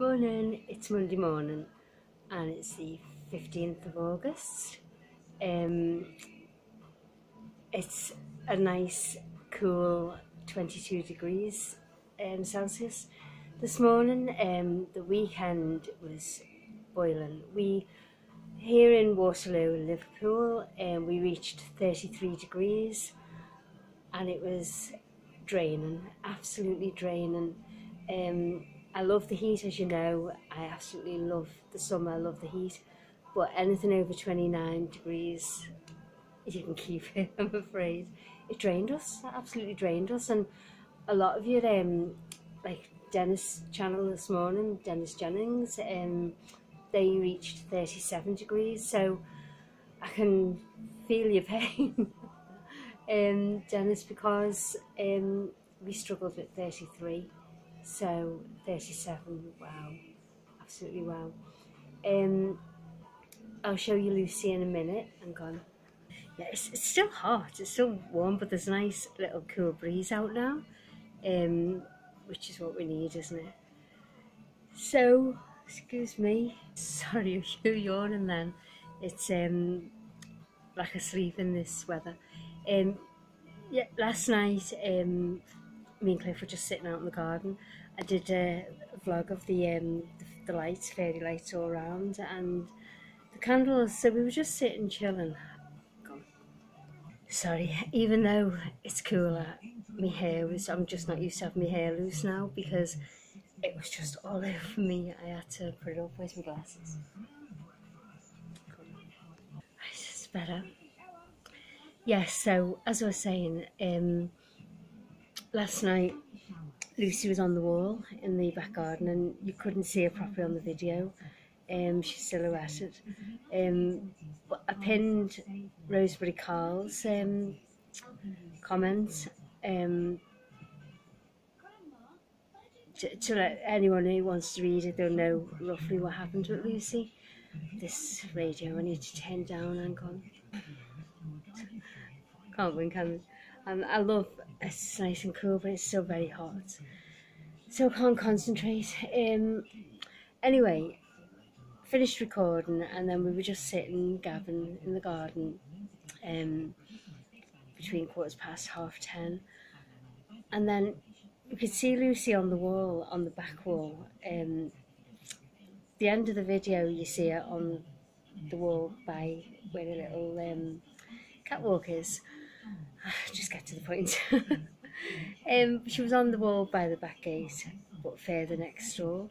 Morning, it's Monday morning and it's the 15th of August. It's a nice cool 22 degrees Celsius this morning. The weekend was boiling. Here in Waterloo, Liverpool, we reached 33 degrees and it was draining, absolutely draining. I love the heat, as you know. I absolutely love the summer, I love the heat, but anything over 29 degrees, you can keep it, I'm afraid. It drained us, absolutely drained us, and a lot of you, like Dennis' channel this morning, Dennis Jennings, they reached 37 degrees, so I can feel your pain. Dennis, because we struggled with 33, so 37, wow, absolutely wow. I'll show you Lucy in a minute. I'm gone. Yeah, it's still hot, it's still warm, but there's a nice little cool breeze out now, which is what we need, isn't it? So, excuse me, sorry if you're yawning then. It's like asleep in this weather. Yeah, last night me and Cliff were just sitting out in the garden. I did a vlog of the lights, fairy lights all around, and the candles, so we were just sitting chilling. Sorry, even though it's cooler, I'm just not used to having my hair loose now because it was just all over me. I had to put it up. Where's my glasses? It's better. Yes, so as I was saying, last night Lucy was on the wall in the back garden and you couldn't see her properly on the video. She's silhouetted. But I pinned Roseberry Carl's comments to let anyone who wants to read it, they'll know roughly what happened with Lucy. This radio I need to turn down and on. Can't win, can I? I love it's nice and cool, but it's still very hot, so I can't concentrate. Anyway, finished recording and then we were just sitting gabbing in the garden between 10:15, and then we could see Lucy on the wall, on the back wall. The end of the video you see her on the wall by where the little catwalk is. Just get to the point. She was on the wall by the back gate, but further next door,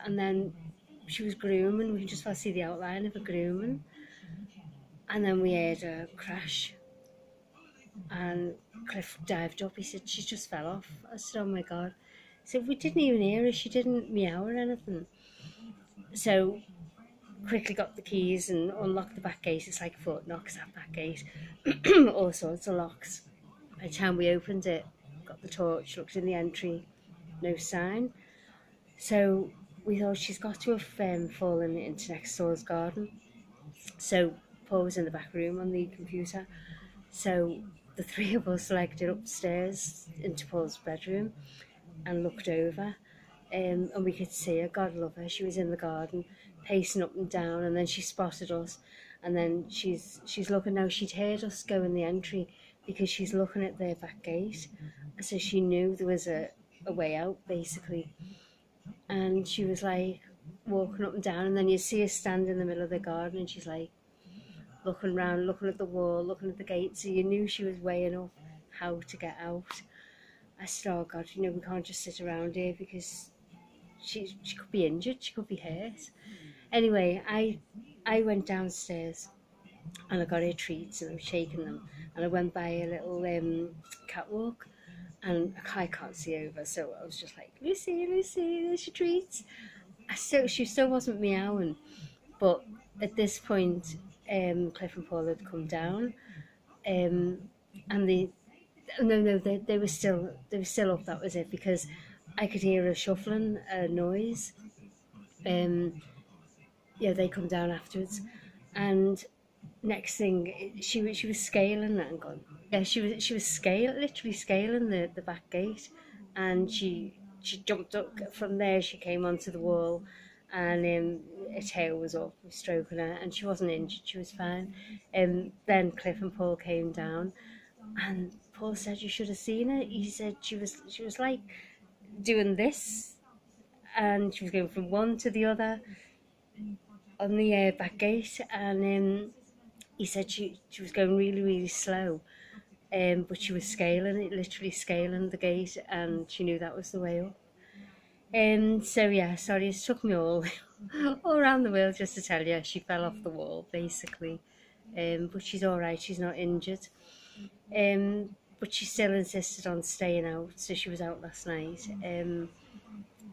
and then she was grooming. We could just see the outline of her grooming, and then we heard a crash, and Cliff dived up. He said she just fell off. I said, oh my god. So we didn't even hear her, she didn't meow or anything. So quickly got the keys and unlocked the back gate. It's like Fort Knox, that back gate. All sorts of locks. By the time we opened it, got the torch, looked in the entry, no sign. So we thought she's got to have fallen into next door's garden. So Paul was in the back room on the computer. So the three of us legged it upstairs into Paul's bedroom and looked over. And we could see her, God love her, she was in the garden pacing up and down, and then she spotted us, and then she's looking. Now she'd heard us go in the entry because she's looking at their back gate, so she knew there was a way out basically, and she was like walking up and down, and then you see her stand in the middle of the garden and she's like looking around, looking at the wall, looking at the gate, so you knew she was weighing up how to get out. I said, oh God, we can't just sit around here because she could be injured, she could be hurt. Anyway, I went downstairs and I got her treats and I was shaking them, and I went by a little catwalk and I can't see over, so I was just like, Lucy, there's your treats. She still wasn't meowing, but at this point Cliff and Paul had come down, and they were still up. That was it, because I could hear a shuffling noise. Yeah, they come down afterwards, and next thing she was scaling that and gone. Yeah, she was literally scaling the back gate, and she she jumped up from there. She came onto the wall, and her tail was up, stroking her, and she wasn't injured. She was fine. Then Cliff and Paul came down, and Paul said, "You should have seen her." He said she was like doing this, and she was going from one to the other on the back gate, and he said she was going really slow, but she was scaling it, literally scaling the gate, and she knew that was the way up. So yeah, sorry, it took me all around the world just to tell you she fell off the wall basically, but she's all right, she's not injured. But she still insisted on staying out, so she was out last night,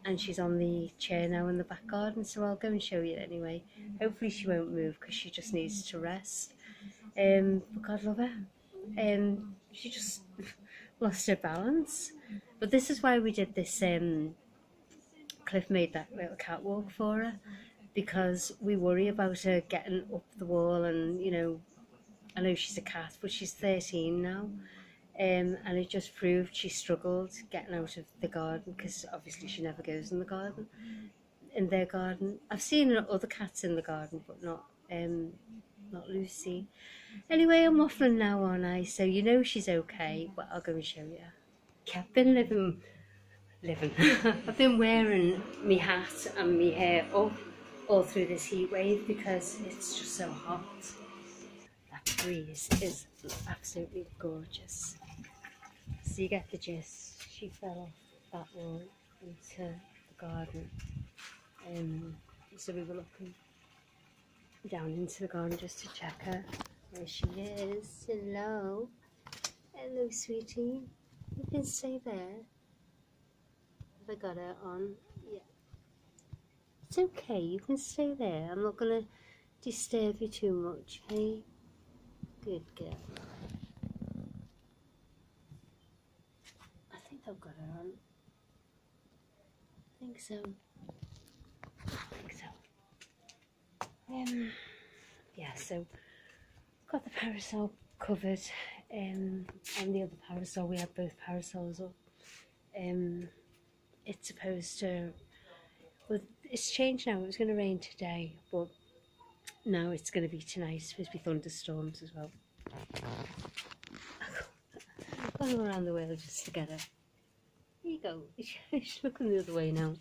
and she's on the chair now in the back garden, so I'll go and show you anyway. Hopefully she won't move because she just needs to rest. But God love her. She just lost her balance. But this is why we did this. Cliff made that little catwalk for her, because we worry about her getting up the wall, and you know, I know she's a cat, but she's 13 now. And it just proved she struggled getting out of the garden, because obviously she never goes in the garden, in their garden. I've seen other cats in the garden, but not Lucy. Anyway, I'm waffling now, aren't I? So you know she's okay, but I'll go and show you. Yeah, I've been living. I've been wearing my hat and my hair up all through this heat wave because it's just so hot. That breeze is absolutely gorgeous. So you get the gist. She fell off that wall into the garden. So we were looking down into the garden just to check her. There she is. Hello. Hello, sweetie. You can stay there. Have I got her on? Yeah. It's okay. You can stay there. I'm not going to disturb you too much, hey? Good girl. I think I've got her on. I think so. Yeah, so got the parasol covered. On the other parasol, we had both parasols up. It's supposed to, well, it's changed now. It was going to rain today, but now it's going to be tonight. It's supposed to be thunderstorms as well. I've gone around the world just to get her. Here you go. She's looking the other way now.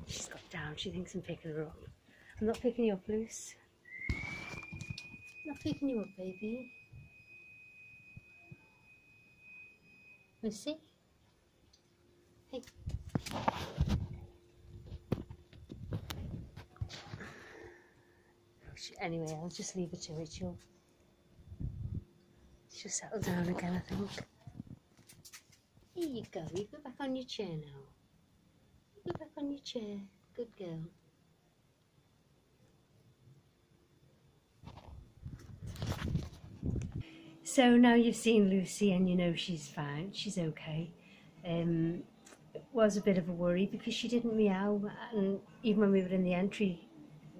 She's got down. She thinks I'm picking her up. I'm not picking you up, Luce. I'm not picking you up, baby. Lucy? Hey. Anyway, I'll just leave her to it. She'll settle down again, I think. Here you go. You go back on your chair now. You go back on your chair. Good girl. So now you've seen Lucy and you know she's fine. She's okay. It was a bit of a worry because she didn't meow, and even when we were in the entry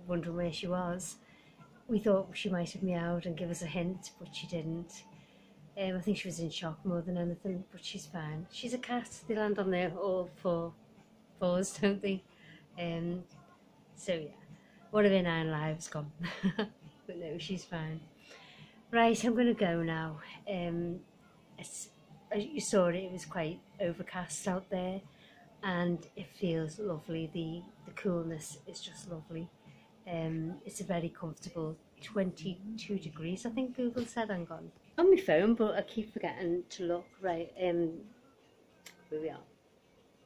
wondering where she was, we thought she might have meowed and give us a hint, but she didn't. I think she was in shock more than anything, but she's fine. She's a cat. They land on their all four paws, don't they? So yeah, one of her 9 lives gone. But no, she's fine. Right, I'm going to go now. As you saw it was quite overcast out there, and it feels lovely. The coolness is just lovely. It's a very comfortable 22 degrees, I think Google said. I'm gone on my phone, but I keep forgetting to look. Right, here we are.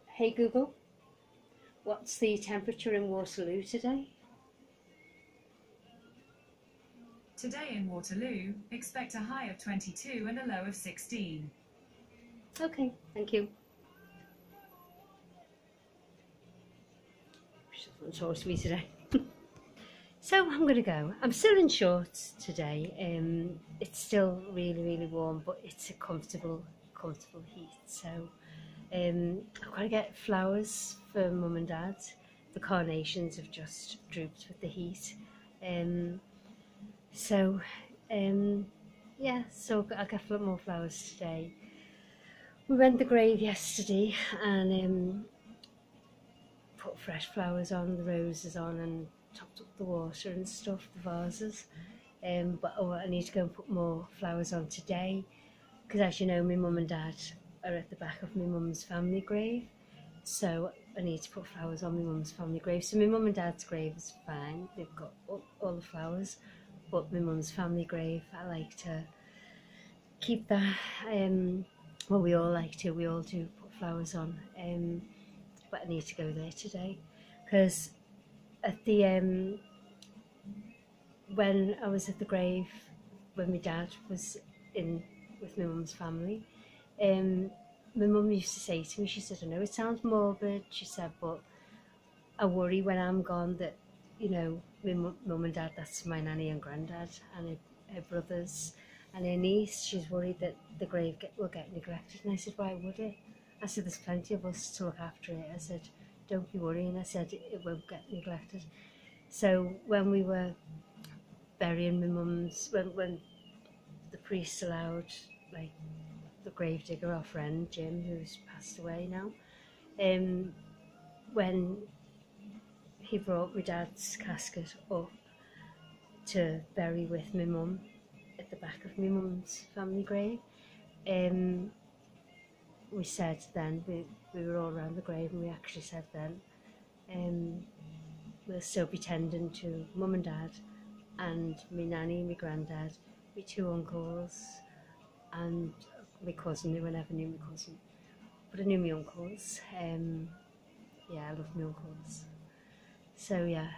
Hey Google, what's the temperature in Waterloo today? Today in Waterloo, expect a high of 22 and a low of 16. Okay, thank you. She doesn't talk to me today. So I'm going to go. I'm still in shorts today. It's still really warm, but it's a comfortable heat. So I've got to get flowers for Mum and Dad. The carnations have just drooped with the heat. So yeah, so I'll get more flowers today. We went the grave yesterday and put fresh flowers on, the roses on, and topped up the water and stuff, the vases. But I need to go and put more flowers on today, because as you know, my mum and dad are at the back of my mum's family grave, so I need to put flowers on my mum's family grave. So my mum and dad's grave is fine, they've got all the flowers, but my mum's family grave, I like to keep that. Well, we all do put flowers on, but I need to go there today, because at the when I was at the grave, when my dad was in with my mum's family, my mum used to say to me, she said, I know it sounds morbid, she said, but I worry when I'm gone that, you know, my mum and dad, that's my nanny and granddad, and her brothers and her niece, she's worried that the grave will get neglected. And I said, why would it? I said, there's plenty of us to look after it. I said, don't be worrying. I said, it won't get neglected. So when we were burying my mum's, when the priest allowed, like, the gravedigger, our friend Jim, who's passed away now, when he brought my dad's casket up to bury with my mum at the back of my mum's family grave, we said then, we were all around the grave, and we actually said then, we'll still be tending to mum and dad and my nanny, my granddad, my two uncles, and my cousin, who I never knew my cousin, but I knew my uncles. Yeah, I love my uncles. So yeah,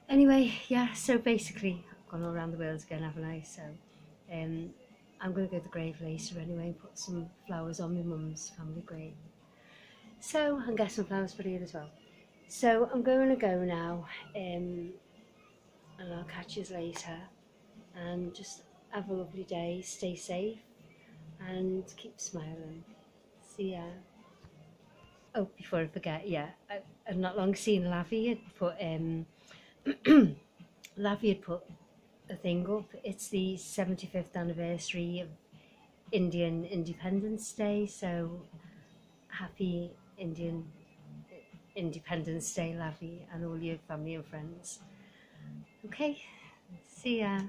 anyway, yeah, so basically I've gone all around the world again, haven't I? So I'm going to go to the grave later anyway and put some flowers on my mum's family grave. So, and get some flowers for Ian as well. So I'm going to go now, and I'll catch you later, and just have a lovely day, stay safe, and keep smiling. See ya. Oh, before I forget, yeah, I've not long seen Lavi had put Lavi had put a thing up. It's the 75th anniversary of Indian Independence Day, so happy Indian Independence Day, Lavi, and all your family and friends. Okay, see ya.